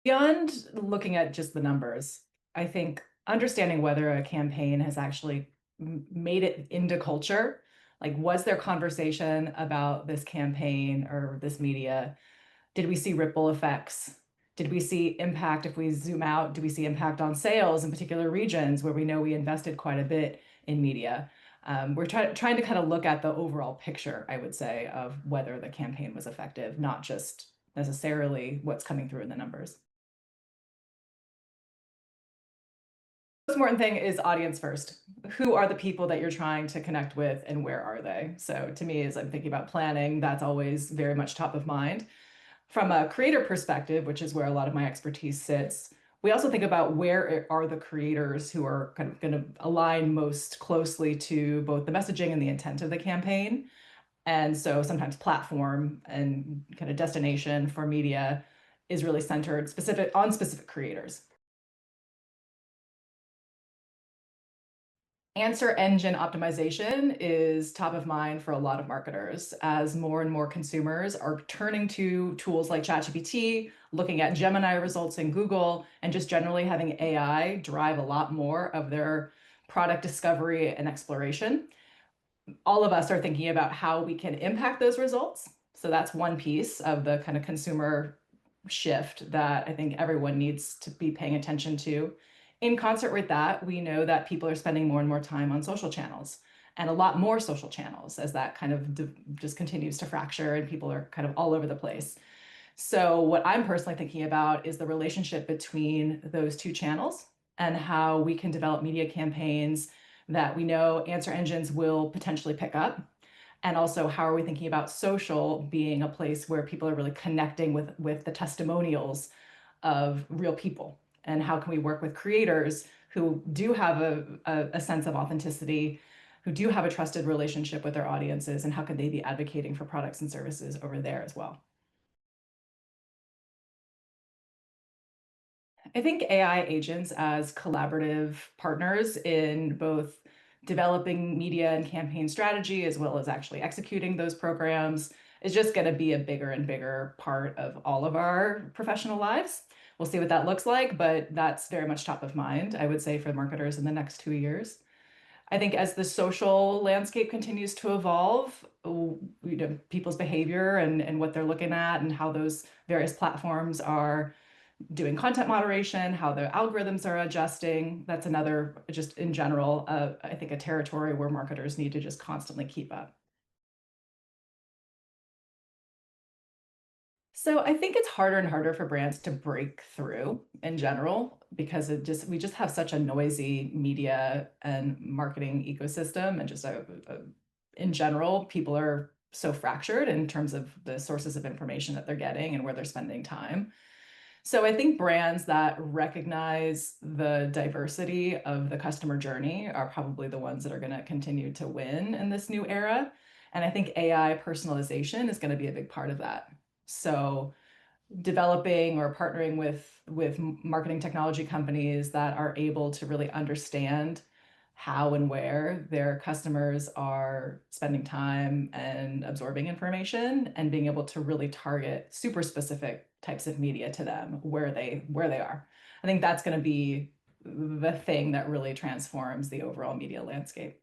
Beyond looking at just the numbers, I think understanding whether a campaign has actually made it into culture, like was there conversation about this campaign or this media? Did we see ripple effects? Did we see impact if we zoom out? Do we see impact on sales in particular regions where we know we invested quite a bit in media? We're trying to kind of look at the overall picture, I would say, of whether the campaign was effective, not just necessarily what's coming through in the numbers. Most important thing is audience first. Who are the people that you're trying to connect with and where are they? So to me, as I'm thinking about planning, that's always very much top of mind. From a creator perspective, which is where a lot of my expertise sits, we also think about where are the creators who are kind of going to align most closely to both the messaging and the intent of the campaign. And so sometimes platform and kind of destination for media is really centered specific creators. Answer engine optimization is top of mind for a lot of marketers as more and more consumers are turning to tools like ChatGPT, looking at Gemini results in Google, and just generally having AI drive a lot more of their product discovery and exploration. All of us are thinking about how we can impact those results. So that's one piece of the kind of consumer shift that I think everyone needs to be paying attention to. In concert with that, we know that people are spending more and more time on social channels and a lot more social channels as that kind of just continues to fracture and people are kind of all over the place. So what I'm personally thinking about is the relationship between those two channels and how we can develop media campaigns that we know answer engines will potentially pick up. And also, how are we thinking about social being a place where people are really connecting with the testimonials of real people? And how can we work with creators who do have a sense of authenticity, who do have a trusted relationship with their audiences, and how can they be advocating for products and services over there as well? I think AI agents as collaborative partners in both developing media and campaign strategy, as well as actually executing those programs, is just going to be a bigger and bigger part of all of our professional lives. We'll see what that looks like, but that's very much top of mind, I would say, for marketers in the next 2 years. I think as the social landscape continues to evolve, people's behavior and what they're looking at and how those various platforms are doing content moderation, how the algorithms are adjusting. That's another, just in general, I think a territory where marketers need to just constantly keep up. So I think it's harder and harder for brands to break through in general because we just have such a noisy media and marketing ecosystem and just in general, people are so fractured in terms of the sources of information that they're getting and where they're spending time. So I think brands that recognize the diversity of the customer journey are probably the ones that are going to continue to win in this new era. And I think AI personalization is going to be a big part of that. So developing or partnering with marketing technology companies that are able to really understand how and where their customers are spending time and absorbing information and being able to really target super specific types of media to them where they are. I think that's going to be the thing that really transforms the overall media landscape.